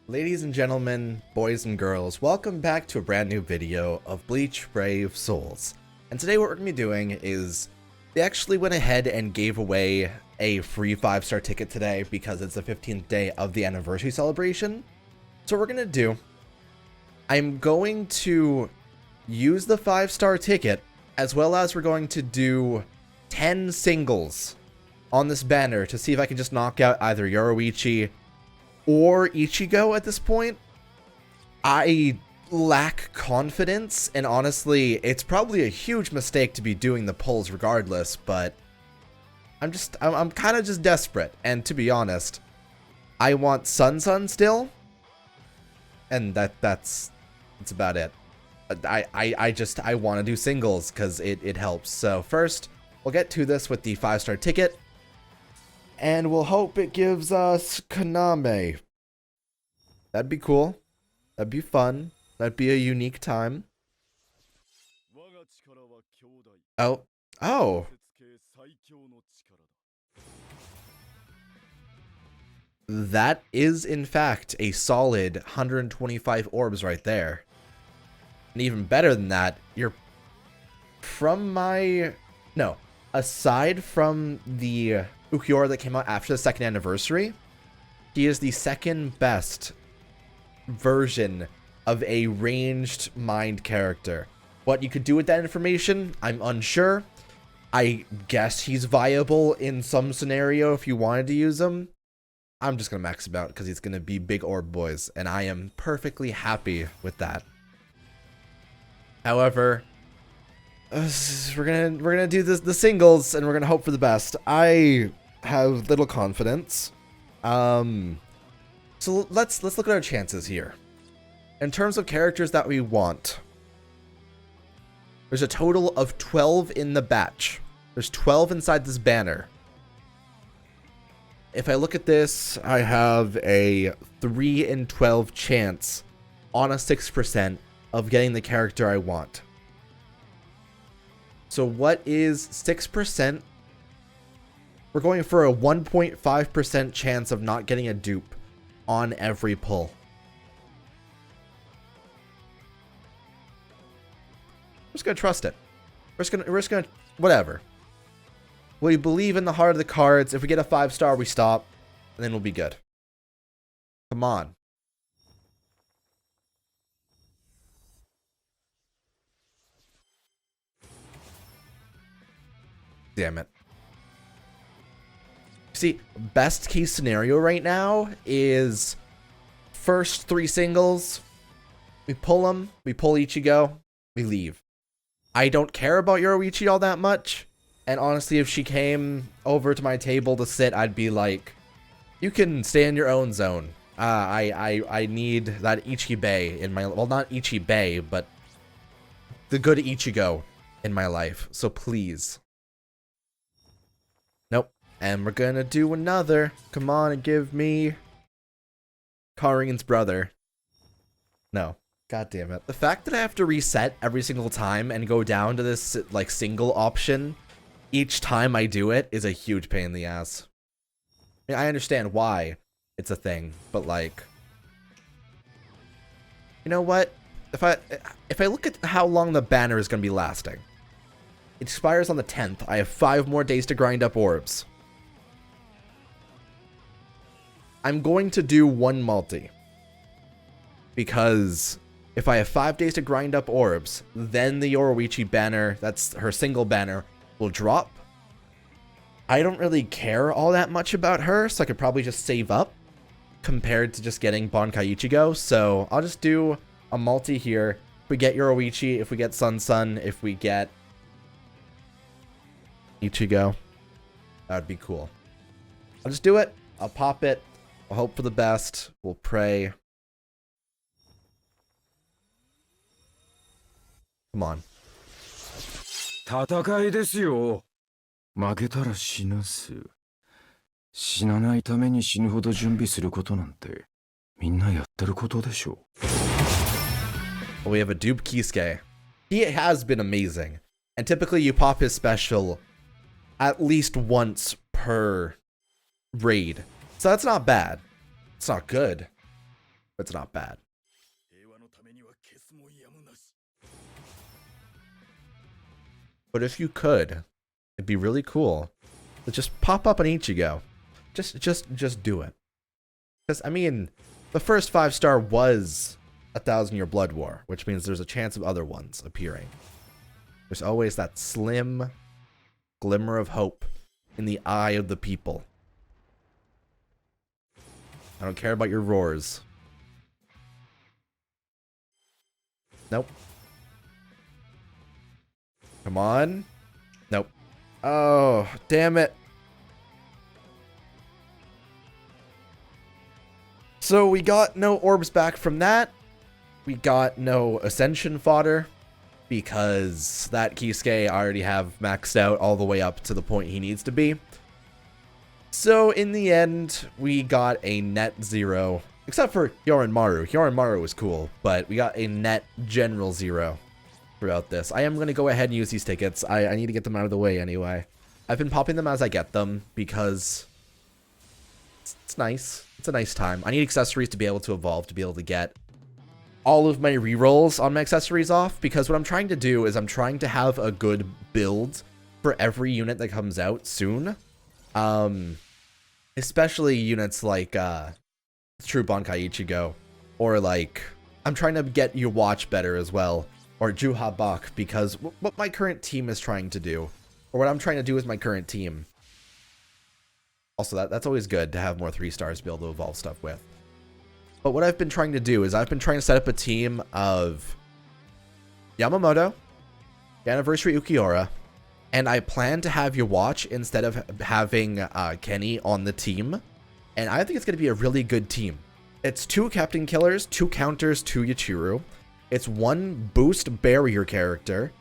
Ladies and gentlemen, boys and girls, welcome back to a brand new video of Bleach Brave Souls. And today what we're going to be doing is, they actually went ahead and gave away a free 5-star ticket today because it's the 15th day of the anniversary celebration. So what we're going to do, I'm going to use the 5-star ticket, as well as we're going to do 10 singles on this banner to see if I can just knock out either Yoruichi or Ichigo at this point. I lack confidence, and honestly, it's probably a huge mistake to be doing the polls regardless, but I'm kind of just desperate, and to be honest, I want Sun still, and that's about it. I want to do singles because it helps. So first, we'll get to this with the 5-star ticket. And we'll hope it gives us Kaname. That'd be cool. That'd be fun. That'd be a unique time. Oh. That is, in fact, a solid 125 orbs right there. And even better than that, you're from my... No. Aside from the Ukiura that came out after the 2nd anniversary, he is the second best version of a ranged mind character. What you could do with that information, I'm unsure. I guess he's viable in some scenario if you wanted to use him. I'm just going to max him out because he's going to be big orb boys, and I am perfectly happy with that. However, we're gonna do the singles, and we're gonna hope for the best. I have little confidence. So let's look at our chances here. In terms of characters that we want, there's a total of 12 in the batch. There's 12 inside this banner. If I look at this, I have a 3 in 12 chance on a 6% of getting the character I want. So what is 6%? We're going for a 1.5% chance of not getting a dupe on every pull. We're just gonna trust it. We're just gonna whatever. We believe in the heart of the cards. If we get a 5-star, we stop, and then we'll be good. Come on. Damn it. See, best case scenario right now is first 3 singles. We pull them. We pull Ichigo. We leave. I don't care about Yoruichi all that much. And honestly, if she came over to my table to sit, I'd be like, you can stay in your own zone. I need that Ichibei in my... Well, not Ichibei, but the good Ichigo in my life. So please... Nope. And we're gonna do another. Come on and give me Karin's brother. No. God damn it. The fact that I have to reset every single time and go down to this like single option each time I do it is a huge pain in the ass. I mean, I understand why it's a thing, but like, you know what? If I look at how long the banner is gonna be lasting, it expires on the 10th. I have 5 more days to grind up orbs. I'm going to do 1 multi. Because if I have 5 days to grind up orbs, then the Yoruichi banner, that's her single banner, will drop. I don't really care all that much about her, so I could probably just save up compared to just getting Bankai Ichigo. So I'll just do a multi here. If we get Yoruichi, if we get Sun, if we get Ichigo, that would be cool. I'll just do it. I'll pop it. We'll hope for the best. We'll pray. Come on. 戦いですよ。負けたら死なす。死なないために死ぬほど準備することなんてみんなやってることでしょう。 We have a dupe Kisuke. He has been amazing. And typically you pop his special at least once per raid. So that's not bad. It's not good. But it's not bad. But if you could, it'd be really cool to just pop up an Ichigo. Just do it. Because, I mean, the first 5-star was 1,000-Year Blood War, which means there's a chance of other ones appearing. There's always that slim glimmer of hope in the eye of the people. I don't care about your roars. Nope. Come on. Nope. Oh, damn it. So we got no orbs back from that. We got no ascension fodder because that Kisuke I already have maxed out all the way up to the point he needs to be. So in the end, we got a net 0, except for Yoranmaru. Yoranmaru was cool, but we got a net general 0 throughout this. I am going to go ahead and use these tickets. I need to get them out of the way anyway. I've been popping them as I get them because it's nice. It's a nice time. I need accessories to be able to evolve, to be able to get all of my rerolls on my accessories off, because what I'm trying to do is I'm trying to have a good build for every unit that comes out soon. Especially units like True Bankai Ichigo, or like I'm trying to get your watch better as well, or Juha Bak, because what my current team is trying to do, or what I'm trying to do with my current team. Also, that's always good to have more 3-stars to be able to evolve stuff with. But what I've been trying to do is I've been trying to set up a team of Yamamoto, Anniversary Ukiura, and I plan to have your watch instead of having Kenny on the team. And I think it's going to be a really good team. It's 2 Captain Killers, 2 counters to Yachiru. It's 1 boost barrier character.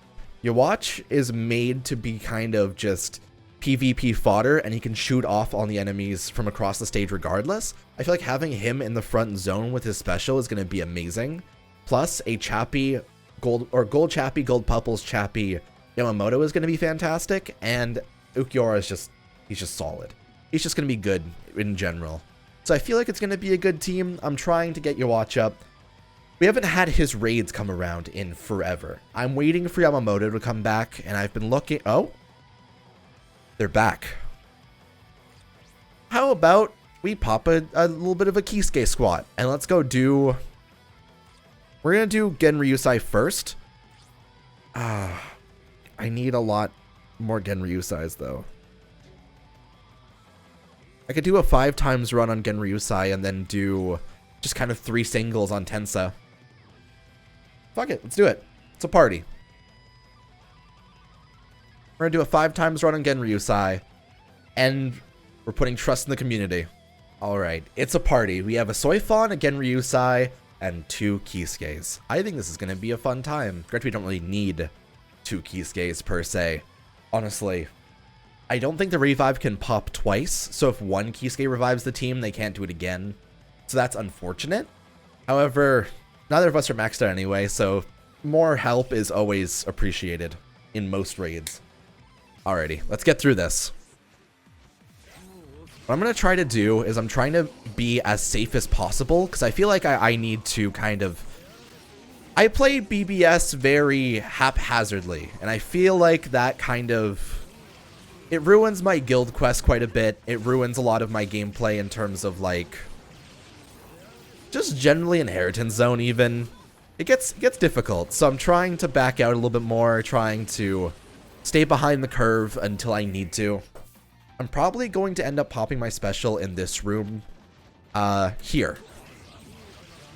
Your watch is made to be kind of just PvP fodder, and he can shoot off on the enemies from across the stage regardless. I feel like having him in the front zone with his special is going to be amazing. Plus, a Chappie, gold Chappie, gold Pupples Chappie Yamamoto is going to be fantastic, and Ukiura is he's just solid. He's just going to be good in general. So I feel like it's going to be a good team. I'm trying to get your watch up. We haven't had his raids come around in forever. I'm waiting for Yamamoto to come back, and I've been looking... Oh! They're back. How about we pop a little bit of a Kisuke squat, and let's go do... We're going to do Genryusai first. I need a lot more Genryusais, though. I could do a 5x run on Genryusai and then do just kind of 3 singles on Tensa. Fuck it, let's do it. It's a party. We're gonna do a 5x run on Genryusai, and we're putting trust in the community. Alright, it's a party. We have a Soifon, a Genryusai, and 2 Kisukes. I think this is gonna be a fun time. Granted, we don't really need 2 Kisukes per se. Honestly, I don't think the revive can pop twice, so if 1 Kisuke revives the team, they can't do it again. So that's unfortunate. However, neither of us are maxed out anyway, so more help is always appreciated in most raids. Alrighty, let's get through this. What I'm going to try to do is I'm trying to be as safe as possible, because I feel like I need to kind of... I play BBS very haphazardly, and I feel like that kind of... It ruins my guild quest quite a bit. It ruins a lot of my gameplay in terms of, like... just generally inheritance zone, even. It gets difficult, so I'm trying to back out a little bit more, trying to stay behind the curve until I need to. I'm probably going to end up popping my special in this room, here.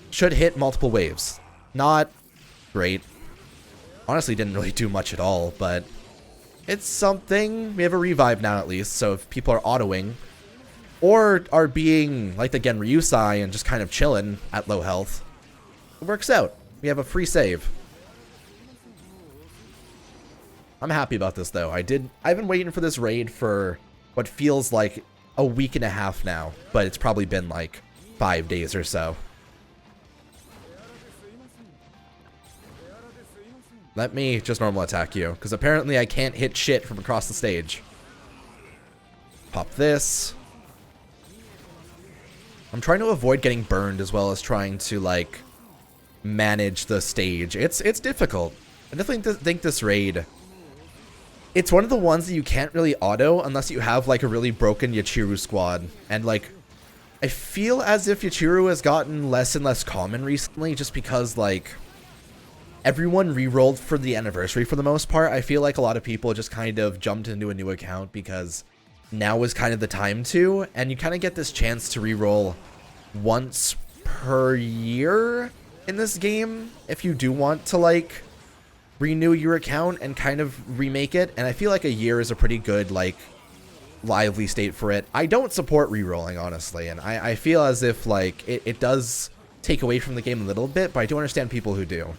Should hit multiple waves. Not great. Honestly, didn't really do much at all, but it's something. We have a revive now at least, so if people are autoing, or are being like the Genryusai and just kind of chilling at low health, it works out. We have a free save. I'm happy about this though. I've been waiting for this raid for what feels like a week and a half now, but it's probably been like 5 days or so. Let me just normal attack you, because apparently I can't hit shit from across the stage. Pop this. I'm trying to avoid getting burned as well as trying to, like, manage the stage. It's difficult. I definitely think this raid, it's one of the ones that you can't really auto unless you have, like, a really broken Yachiru squad. And, like, I feel as if Yachiru has gotten less and less common recently just because, like, everyone re-rolled for the anniversary for the most part. I feel like a lot of people just kind of jumped into a new account because now is kind of the time to, and you kind of get this chance to re-roll once per year in this game if you do want to, like, renew your account and kind of remake it. And I feel like a year is a pretty good, like, lively state for it. I don't support re-rolling, honestly, and I feel as if, like, it does take away from the game a little bit, but I do understand people who do.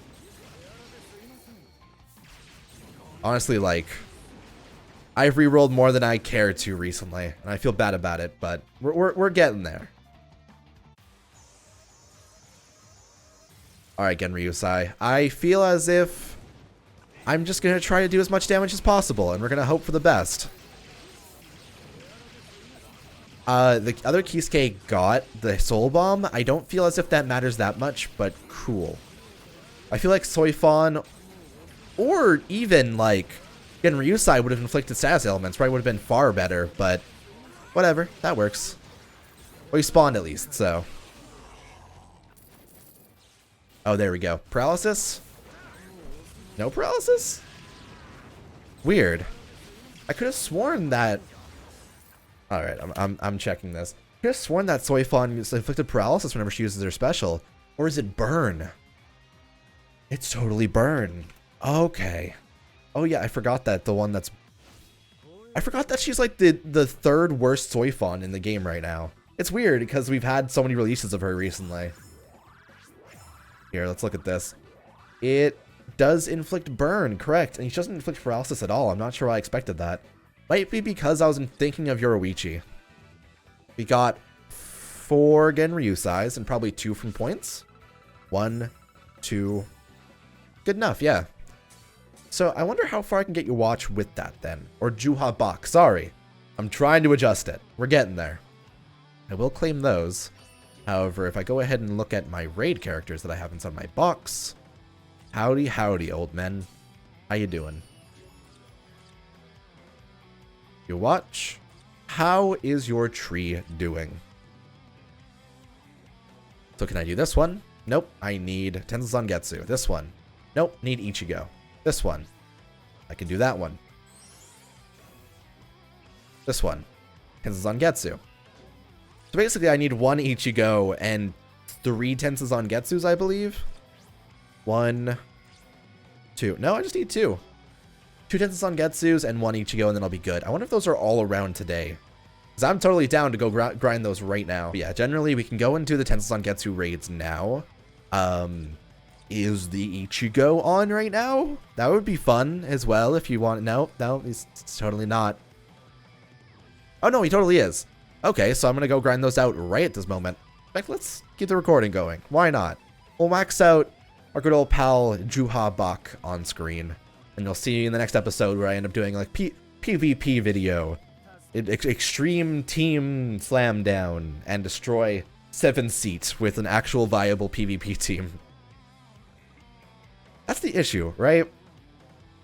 Honestly, like, I've re-rolled more than I care to recently, and I feel bad about it, but we're getting there. Alright, Genryusai. I feel as if I'm just going to try to do as much damage as possible, and we're going to hope for the best. The other Kisuke got the Soul Bomb. I don't feel as if that matters that much, but cool. I feel like Soifon, or even, like, Genryusai would have inflicted status elements. Probably would have been far better, but whatever. That works. Well, he spawned at least, so. Oh, there we go. Paralysis? No paralysis? Weird. I could have sworn that... Alright, I'm checking this. I could have sworn that Soifon inflicted paralysis whenever she uses her special. Or is it burn? It's totally burn. Okay. Oh yeah, I forgot that the one that's... I forgot that she's like the third worst Soifon in the game right now. It's weird because we've had so many releases of her recently. Here, let's look at this. It does inflict burn, correct. And she doesn't inflict paralysis at all. I'm not sure why I expected that. Might be because I was thinking of Yoruichi. We got 4 Genryusais and probably 2 from points. 1, 2. Good enough, yeah. So I wonder how far I can get you watch with that then. Or Juha Bak, sorry. I'm trying to adjust it. We're getting there. I will claim those. However, if I go ahead and look at my raid characters that I have inside my box. Howdy, howdy, old men. How you doing? You watch. How is your tree doing? So can I do this one? Nope. I need Tenzo Zangetsu. This one. Nope. Need Ichigo. This one. I can do that one. This one. Tenzo Zangetsu. So basically I need 1 Ichigo and 3 Tenzo Zangetsus, I believe. 1, 2. No, I just need 2. 2 Tenzo Zangetsus and 1 Ichigo, and then I'll be good. I wonder if those are all around today. Because I'm totally down to go grind those right now. But yeah, generally we can go into the Tenzo Zangetsu raids now. Is the Ichigo on right now? That would be fun as well if you want. No, he's totally not. Oh no, he totally is. Okay, so I'm going to go grind those out right at this moment. In fact, let's keep the recording going. Why not? We'll max out our good old pal Juha Bak on screen. And you'll see in the next episode where I end up doing like PvP video. Extreme team slam down and destroy 7 seats with an actual viable PvP team. That's the issue, right?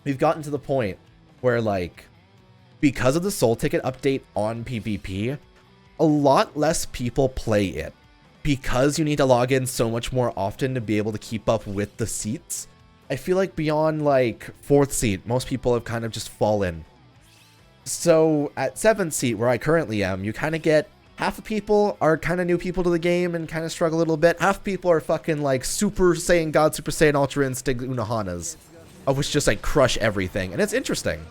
We've gotten to the point where, like, because of the Soul Ticket update on PvP, a lot less people play it. Because you need to log in so much more often to be able to keep up with the seats, I feel like beyond, like, 4th seat, most people have kind of just fallen. So, at 7th seat, where I currently am, you kind of get half the people are kind of new people to the game and kind of struggle a little bit. Half people are fucking, like, Super Saiyan God, Super Saiyan Ultra Instinct Unohanas, of which just, like, crush everything. And it's interesting.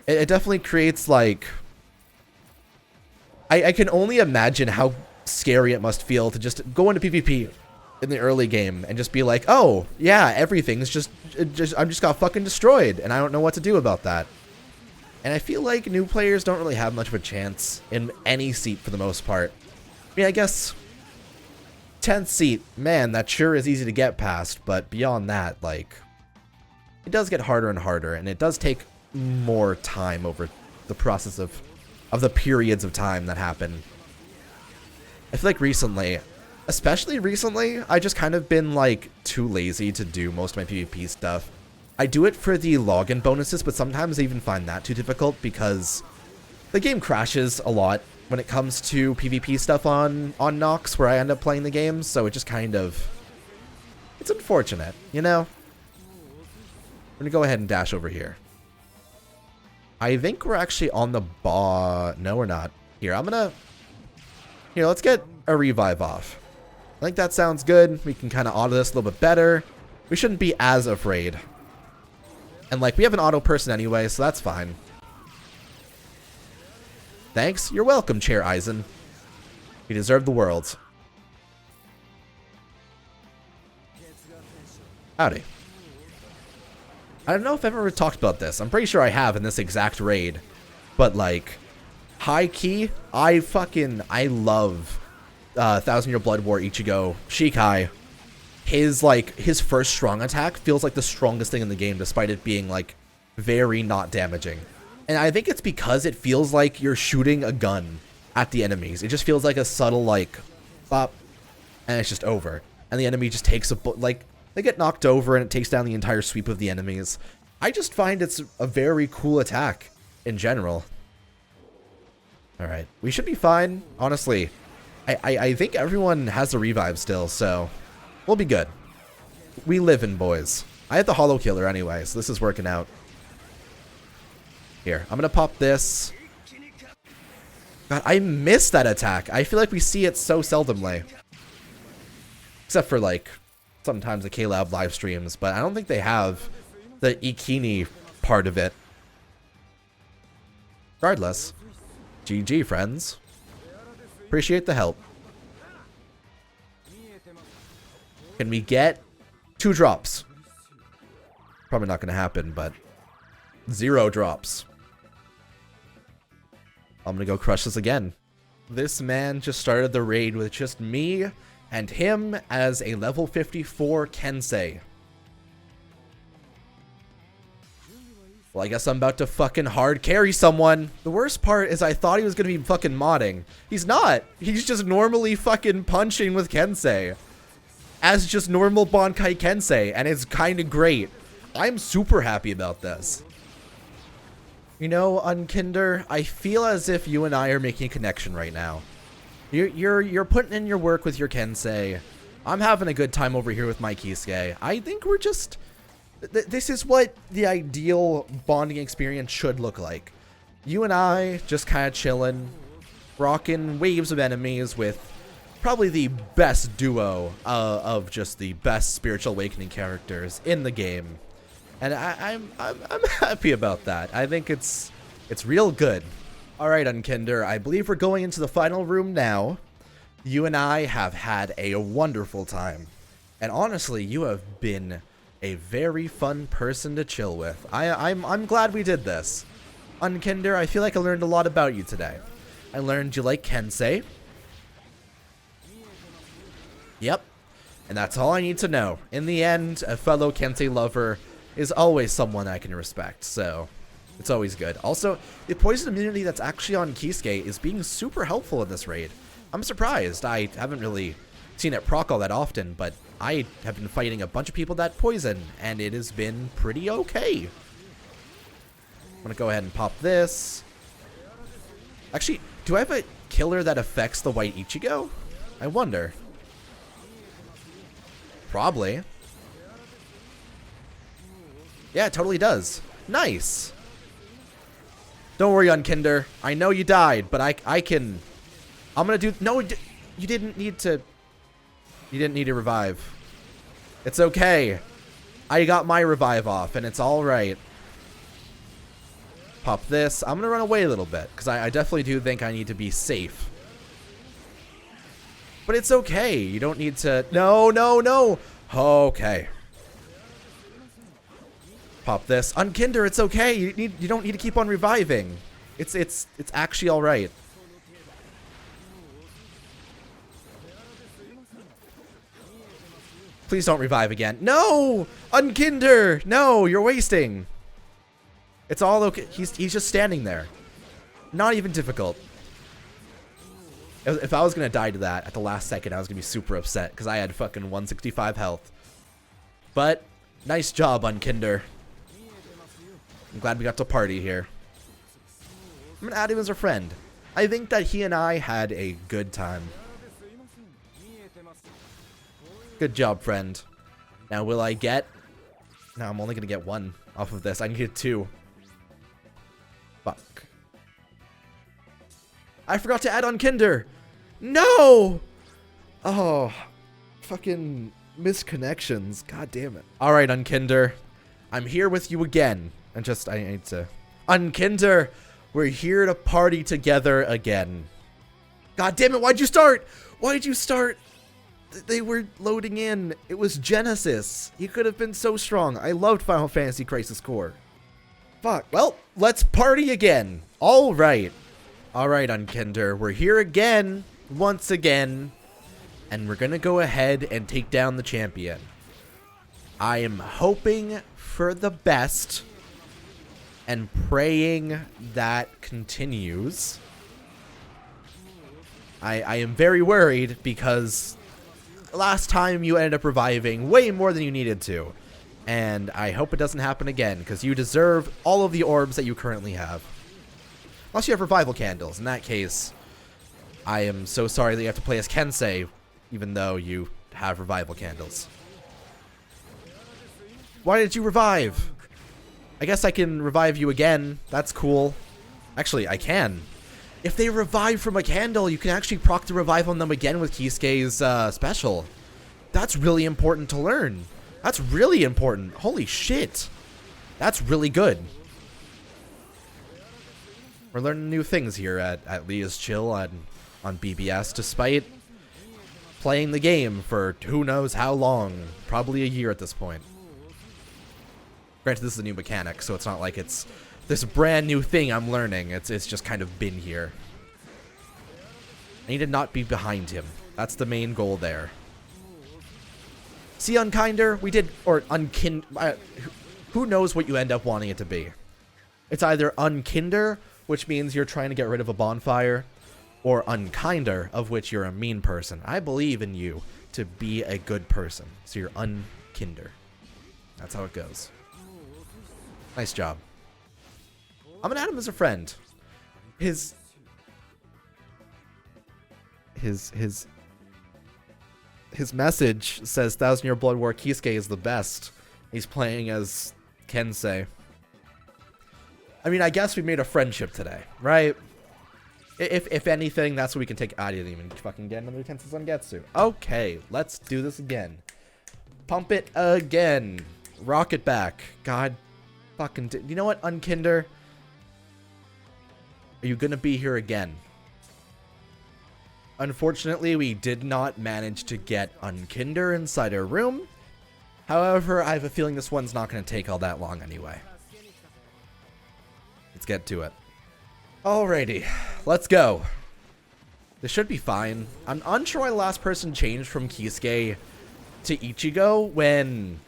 It definitely creates, like... I can only imagine how scary it must feel to just go into PvP in the early game and just be like, oh, yeah, everything's just I'm just got fucking destroyed, and I don't know what to do about that. And I feel like new players don't really have much of a chance in any seat for the most part. I mean, I guess 10th seat, man, that sure is easy to get past, but beyond that, like, it does get harder and harder, and it does take more time over the process of the periods of time that happen. I feel like recently, especially recently, I just kind of been like too lazy to do most of my PvP stuff. I do it for the login bonuses, but sometimes I even find that too difficult because the game crashes a lot when it comes to PvP stuff on Nox, where I end up playing the game, so it just kind of, it's unfortunate, you know? I'm gonna go ahead and dash over here. I think we're actually on the no, we're not. Here, here, let's get a revive off. I think that sounds good. We can kind of auto this a little bit better. We shouldn't be as afraid. And like, we have an auto person anyway, so that's fine. Thanks. You're welcome, Chair Eisen. You deserve the world. Howdy. I don't know if I've ever talked about this. I'm pretty sure I have in this exact raid. But like, high key, I love 1000-Year Blood War Ichigo Shikai. His first strong attack feels like the strongest thing in the game, despite it being like very not damaging. And I think it's because it feels like you're shooting a gun at the enemies. It just feels like a subtle like bop, and it's just over. And the enemy just takes like they get knocked over and it takes down the entire sweep of the enemies. I just find it's a very cool attack in general. All right, we should be fine, honestly. I think everyone has the revive still, so we'll be good. We live in, boys. I have the Hollow Killer anyway, so this is working out. Here, I'm gonna pop this. God, I miss that attack. I feel like we see it so seldomly. Except for, like, sometimes the K-Lab live streams, but I don't think they have the Ikini part of it. Regardless, GG, friends. Appreciate the help. Can we get 2 drops? Probably not going to happen, but 0 drops. I'm going to go crush this again. This man just started the raid with just me and him as a level 54 Kensei. Well, I guess I'm about to fucking hard carry someone. The worst part is I thought he was going to be fucking modding. He's not. He's just normally fucking punching with Kensei. As just normal Bankai Kensei, and it's kind of great. I'm super happy about this. You know, UNKINDER, I feel as if you and I are making a connection right now. You're putting in your work with your Kensei. I'm having a good time over here with my Kisuke. I think we're just... This is what the ideal bonding experience should look like. You and I just kind of chilling, rocking waves of enemies with probably the best duo of just the best spiritual awakening characters in the game. And I'm happy about that. I think it's real good. All right, UNKINDER, I believe we're going into the final room now. You and I have had a wonderful time. And honestly, you have been a very fun person to chill with. I'm glad we did this. UNKINDER, I feel like I learned a lot about you today. I learned you like Kensei. Yep. And that's all I need to know. In the end, a fellow Kensei lover is always someone I can respect, so it's always good. Also, the poison immunity that's actually on Kisuke is being super helpful in this raid. I'm surprised. I haven't really seen it proc all that often, but I have been fighting a bunch of people that poison, and it has been pretty okay. I'm gonna go ahead and pop this. Actually, do I have a killer that affects the white Ichigo? I wonder. Probably. Yeah, it totally does. Nice. Don't worry, UNKINDER. I know you died, but I can... I'm gonna do... No, you didn't need to... You didn't need to revive. It's okay. I got my revive off, and it's alright. Pop this. I'm gonna run away a little bit, because I definitely do think I need to be safe. But it's okay. You don't need to... No, no, no. Okay. Pop this. UNKINDER, it's okay. You don't need to keep on reviving. It's actually all right. Please don't revive again. No! UNKINDER! No, you're wasting. It's all okay. He's just standing there. Not even difficult. If I was going to die to that at the last second, I was going to be super upset because I had fucking 165 health. But nice job, UNKINDER. I'm glad we got to party here. I'm going to add him as a friend. I think that he and I had a good time. Good job, friend. Now, will I get... No, I'm only going to get one off of this. I need two. Fuck. I forgot to add UNKINDER. No! Oh. Fucking misconnections. God damn it. Alright, UNKINDER. I'm here with you again. And just, I need to... UNKINDER! We're here to party together again. God damn it, why'd you start? Why'd you start? They were loading in. It was Genesis. He could have been so strong. I loved Final Fantasy Crisis Core. Fuck. Well, let's party again. Alright. Alright, UNKINDER. We're here again. Once again. And we're gonna go ahead and take down the champion. I am hoping for the best. And praying that continues. I am very worried because last time you ended up reviving way more than you needed to. And I hope it doesn't happen again because you deserve all of the orbs that you currently have. Unless you have revival candles. In that case, I am so sorry that you have to play as Kensei even though you have revival candles. Why did you revive? I guess I can revive you again. That's cool. Actually, I can. If they revive from a candle, you can actually proc the revive on them again with Kisuke's special. That's really important to learn. That's really important. Holy shit. That's really good. We're learning new things here at LeaIsChill on BBS, despite playing the game for who knows how long. Probably a year at this point. Granted, this is a new mechanic, so it's not like it's this brand new thing I'm learning. It's just kind of been here. I need to not be behind him. That's the main goal there. See, UNKINDER, we did, or who knows what you end up wanting it to be. It's either UNKINDER, which means you're trying to get rid of a bonfire, or UNKINDER, of which you're a mean person. I believe in you to be a good person, so you're UNKINDER. That's how it goes. Nice job. I'm gonna add him as a friend. His message says 1000-Year Blood War Kisuke is the best. He's playing as Kensei. I mean, I guess we made a friendship today, right? If anything, that's what we can take. I didn't even fucking get another Tensa Zangetsu. Okay, let's do this again. Pump it again. Rock it back. God fucking... You know what, UNKINDER? Are you gonna be here again? Unfortunately, we did not manage to get UNKINDER inside our room. However, I have a feeling this one's not gonna take all that long anyway. Let's get to it. Alrighty, let's go. This should be fine. I'm unsure why the last person changed from Kisuke to Ichigo when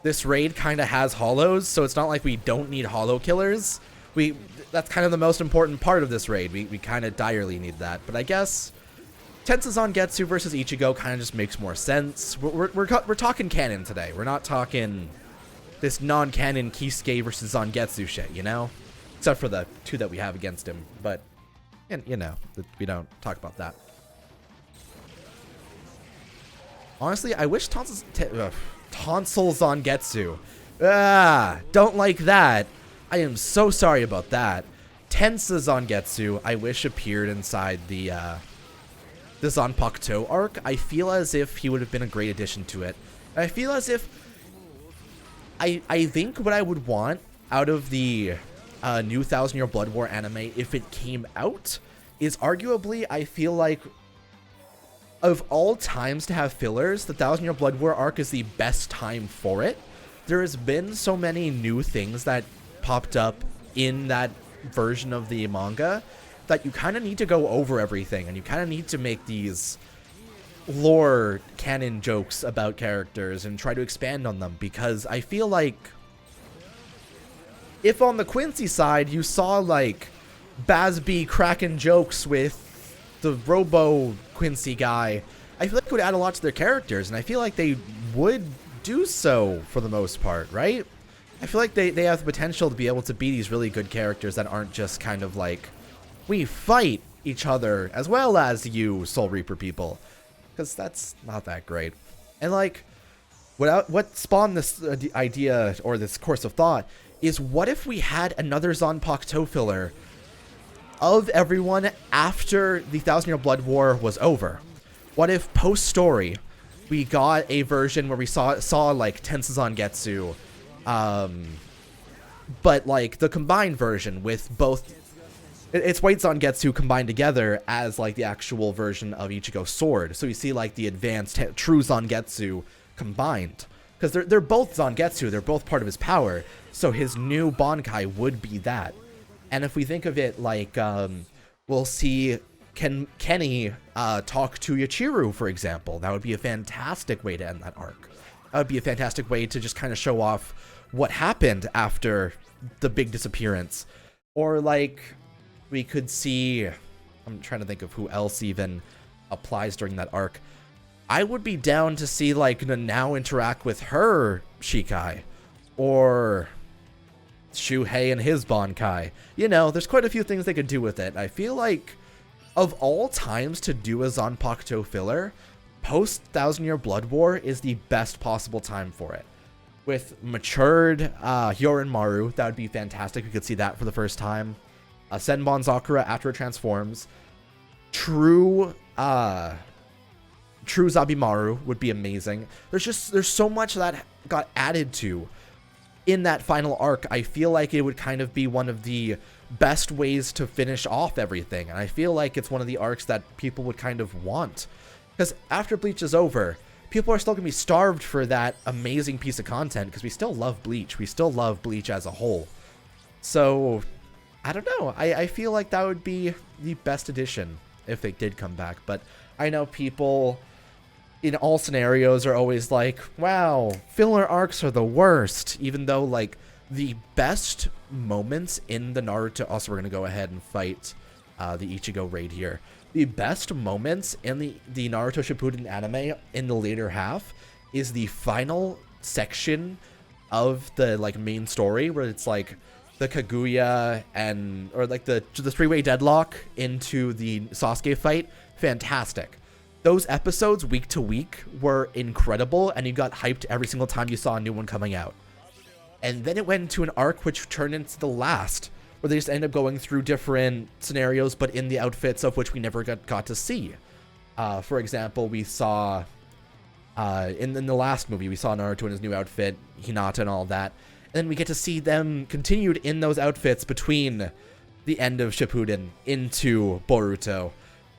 this raid kind of has hollows, so it's not like we don't need hollow killers. That's kind of the most important part of this raid. We kind of direly need that. But I guess Tensa Zangetsu versus Ichigo kind of just makes more sense. We're talking canon today. We're not talking this non-canon Kisuke versus Zangetsu shit, you know? Except for the two that we have against him. But, you know, we don't talk about that. Honestly, I wish Tonsil Zangetsu. Don't like that. I am so sorry about that. Tensa Zangetsu, I wish appeared inside the Zanpakuto arc. I feel as if he would have been a great addition to it. I feel as if I think what I would want out of the new 1000-Year Blood War anime, if it came out, is arguably, I feel like, of all times to have fillers, the 1000-Year Blood War arc is the best time for it. There has been so many new things that popped up in that version of the manga that you kind of need to go over everything, and you kind of need to make these lore canon jokes about characters and try to expand on them, because I feel like if on the Quincy side you saw like Bazby cracking jokes with the Robo Quincy guy, I feel like it would add a lot to their characters, and I feel like they would do so for the most part, right? I feel like they have the potential to be able to be these really good characters that aren't just kind of like, we fight each other as well as you Soul Reaper people, because that's not that great. And like, what spawned this idea or this course of thought is, what if we had another Zanpakuto filler of everyone after the 1,000-Year Blood War was over? What if post-story we got a version where we saw like Tensa Zangetsu, but like the combined version with both, it's White Zangetsu combined together as like the actual version of Ichigo's sword. So you see like the advanced true Zangetsu combined, because they're both Zangetsu, they're both part of his power. So his new Bankai would be that. And if we think of it like, we'll see Kenny talk to Yachiru, for example. That would be a fantastic way to end that arc. That would be a fantastic way to just kind of show off what happened after the big disappearance. Or like, we could see, I'm trying to think of who else even applies during that arc. I would be down to see like Nanao interact with her Shikai, or Shuhei and his Bankai. You know, there's quite a few things they could do with it. I feel like, of all times to do a Zanpakuto filler, post 1,000-Year Blood War is the best possible time for it. With matured Hyorin Maru, that would be fantastic. We could see that for the first time. Senbon Sakura after it transforms. True Zabimaru would be amazing. There's so much that got added to in that final arc. I feel like it would kind of be one of the best ways to finish off everything, and I feel like it's one of the arcs that people would kind of want, because after Bleach is over, people are still gonna be starved for that amazing piece of content, because we still love Bleach. We still love Bleach as a whole. So I don't know, I feel like that would be the best addition if they did come back. But I know people in all scenarios are always like, wow, filler arcs are the worst, even though like the best moments in the Naruto, also we're going to go ahead and fight the Ichigo raid here. The best moments in the Naruto Shippuden anime in the later half is the final section of the like main story, where it's like the Kaguya and, or like the three-way deadlock into the Sasuke fight. Fantastic. Those episodes week to week were incredible, and you got hyped every single time you saw a new one coming out. And then it went into an arc which turned into the last, where they just ended up going through different scenarios, but in the outfits of which we never got to see. For example, we saw, in the last movie, we saw Naruto in his new outfit, Hinata and all that. And then we get to see them continued in those outfits between the end of Shippuden into Boruto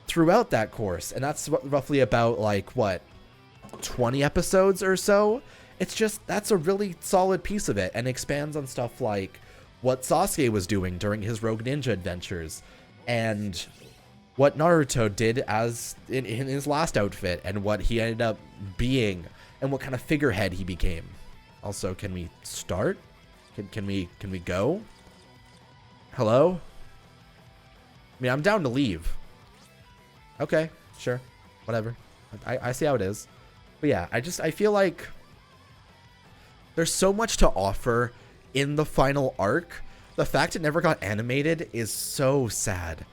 throughout that course. And that's roughly about, like, what, 20 episodes or so? It's just, that's a really solid piece of it, and expands on stuff like what Sasuke was doing during his Rogue Ninja adventures, and what Naruto did as in his last outfit, and what he ended up being, and what kind of figurehead he became. Also, can we start? Can we go? Hello? I mean, I'm down to leave. Okay, sure, whatever. I see how it is. But yeah, I feel like there's so much to offer in the final arc. The fact it never got animated is so sad.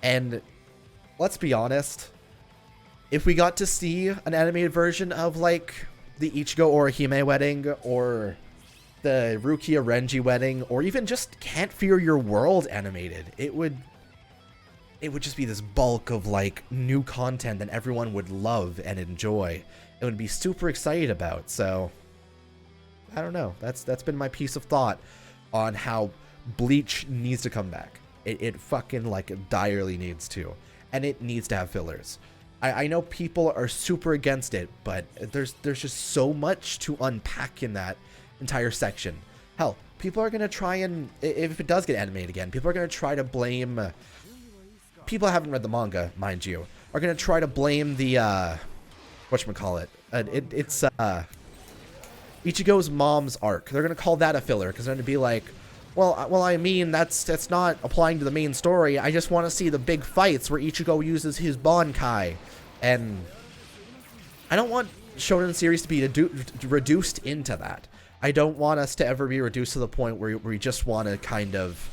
And let's be honest, if we got to see an animated version of like the Ichigo Orihime wedding, or the Rukia Renji wedding, or even just Can't Fear Your World animated, it would just be this bulk of like new content that everyone would love and enjoy. It would be super excited about. So I don't know. That's been my piece of thought on how Bleach needs to come back. It fucking like direly needs to, and it needs to have fillers. I know people are super against it, but there's just so much to unpack in that entire section. Hell, people are gonna try and, if it does get animated again, people are gonna try to blame. People who haven't read the manga, mind you, are gonna try to blame the whatchamacallit. It's Ichigo's mom's arc. They're gonna call that a filler, because they're gonna be like, Well, I mean, that's not applying to the main story. I just want to see the big fights where Ichigo uses his Bankai. And I don't want shonen series to be reduced into that. I don't want us to ever be reduced to the point where we just want to kind of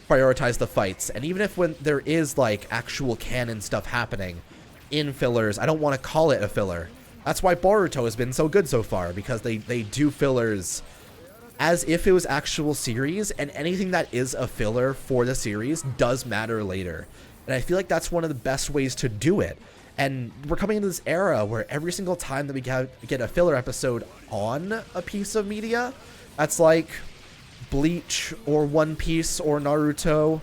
prioritize the fights. And even if when there is like actual canon stuff happening in fillers, I don't want to call it a filler. That's why Boruto has been so good so far, because they do fillers as if it was actual series, and anything that is a filler for the series does matter later. And I feel like that's one of the best ways to do it. And we're coming into this era where every single time that we get a filler episode on a piece of media, that's like Bleach or One Piece or Naruto,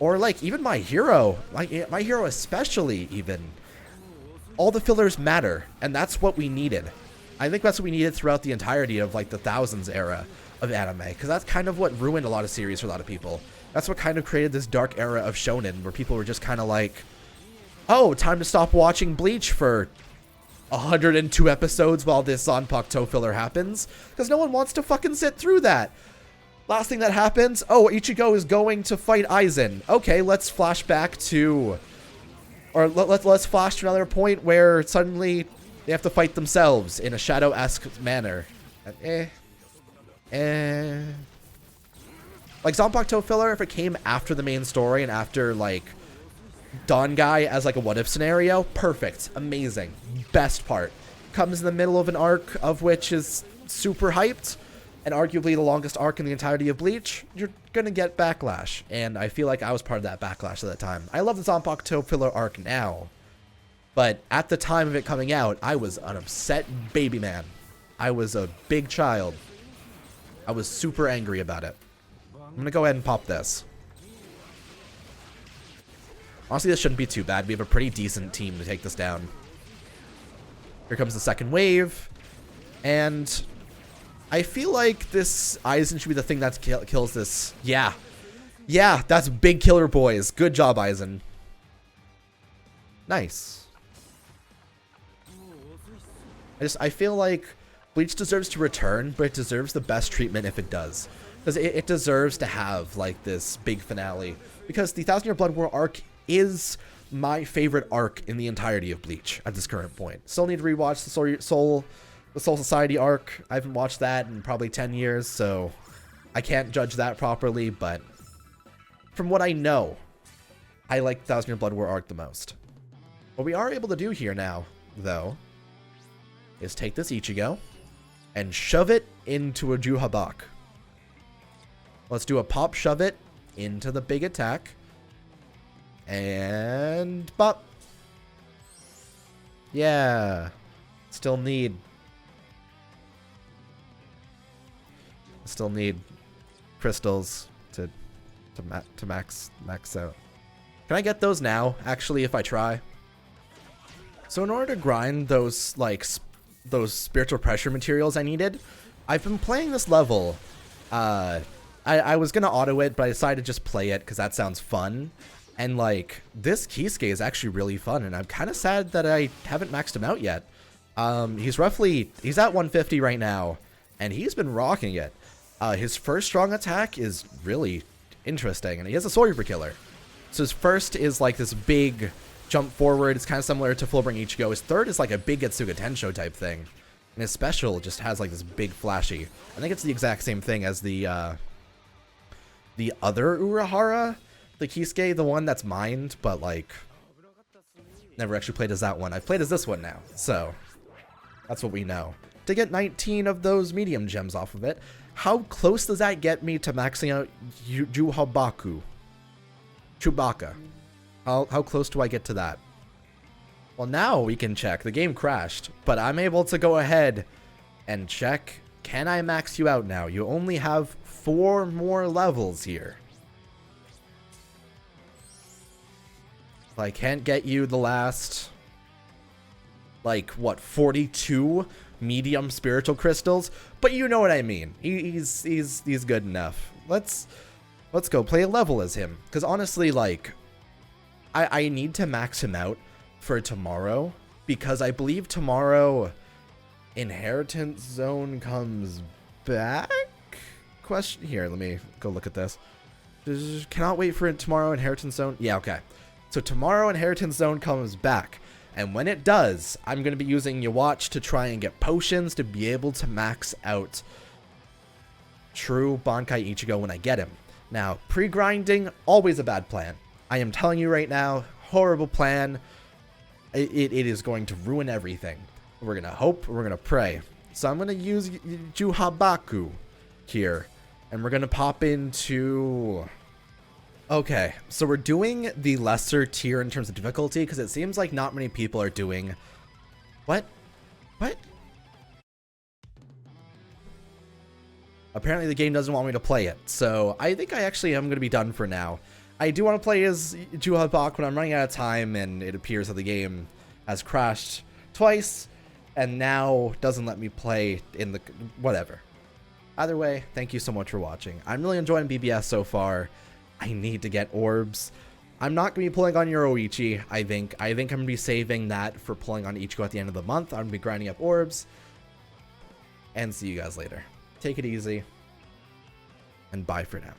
or like even My Hero, like My Hero especially even, all the fillers matter, and that's what we needed. I think that's what we needed throughout the entirety of like the Thousands era of anime, because that's kind of what ruined a lot of series for a lot of people. That's what kind of created this dark era of shonen, where people were just kind of like, oh, time to stop watching Bleach for 102 episodes while this Zanpakuto filler happens, because no one wants to fucking sit through that. Last thing that happens, oh, Ichigo is going to fight Aizen. Okay, let's flash back to, or let's flash to another point where suddenly they have to fight themselves in a Shadow-esque manner. Like Zanpakuto filler, if it came after the main story and after like Don Guy as like a what if scenario, perfect, amazing, best part. Comes in the middle of an arc of which is super hyped, and arguably the longest arc in the entirety of Bleach, you're gonna get backlash. And I feel like I was part of that backlash at that time. I love the Zanpakuto filler arc now, but at the time of it coming out, I was an upset baby man. I was a big child. I was super angry about it. I'm gonna go ahead and pop this. Honestly, this shouldn't be too bad. We have a pretty decent team to take this down. Here comes the second wave. And I feel like this Aizen should be the thing that kills this. Yeah. Yeah, that's big killer, boys. Good job, Aizen. Nice. I feel like Bleach deserves to return, but it deserves the best treatment if it does. Because it deserves to have, like, this big finale. Because the 1,000 Year Blood War arc is my favorite arc in the entirety of Bleach at this current point. Still need to rewatch the Soul Society arc. I haven't watched that in probably 10 years, so I can't judge that properly, but from what I know, I like the 1,000 Year Blood War arc the most. What we are able to do here now, though, is take this Ichigo and shove it into a Juhabak. Let's do a pop shove it into the big attack. And bop. Yeah. Still need crystals to max out. Can I get those now, actually, if I try? So in order to grind those, like, those spiritual pressure materials I needed, I've been playing this level. I was gonna auto it, but I decided to just play it because that sounds fun. And like, this Kisuke is actually really fun, and I'm kind of sad that I haven't maxed him out yet. He's at 150 right now, and he's been rocking it. His first strong attack is really interesting, and he has a Soul Reaper killer. So his first is like this big jump forward. It's kind of similar to Fullbring Ichigo. His third is like a big Getsuga Tensho type thing. And his special just has like this big flashy. I think it's the exact same thing as the other Urahara, the Kisuke, the one that's mined, but like never actually played as that one. I've played as this one now, so that's what we know. To get 19 of those medium gems off of it, how close does that get me to maxing out Juhabaku? Chewbacca. How close do I get to that? Well, now we can check. The game crashed, but I'm able to go ahead and check. Can I max you out now? You only have 4 more levels here. I can't get you the last, like, what, 42 medium spiritual crystals? But you know what I mean. He's good enough. Let's go play a level as him. Because honestly, like, I need to max him out for tomorrow, because I believe tomorrow Inheritance Zone comes back? question here. Let me go look at this. Cannot wait for it tomorrow. Inheritance Zone. Yeah, okay. So tomorrow Inheritance Zone comes back. And when it does, I'm going to be using your watch to try and get potions to be able to max out true Bankai Ichigo when I get him. Now, pre-grinding, always a bad plan. I am telling you right now, horrible plan. It is going to ruin everything. We're going to hope, we're going to pray. So I'm going to use Juhabaku here. And we're going to pop into... Okay, so we're doing the lesser tier in terms of difficulty because it seems like not many people are doing... What? What? Apparently the game doesn't want me to play it, so I think I actually am going to be done for now. I do want to play as Juhabak when I'm running out of time, and it appears that the game has crashed twice, and now doesn't let me play in the... whatever. Either way, thank you so much for watching. I'm really enjoying BBS so far. I need to get orbs. I'm not going to be pulling on Yoruichi, I think. I think I'm going to be saving that for pulling on Ichigo at the end of the month. I'm going to be grinding up orbs. And see you guys later. Take it easy. And bye for now.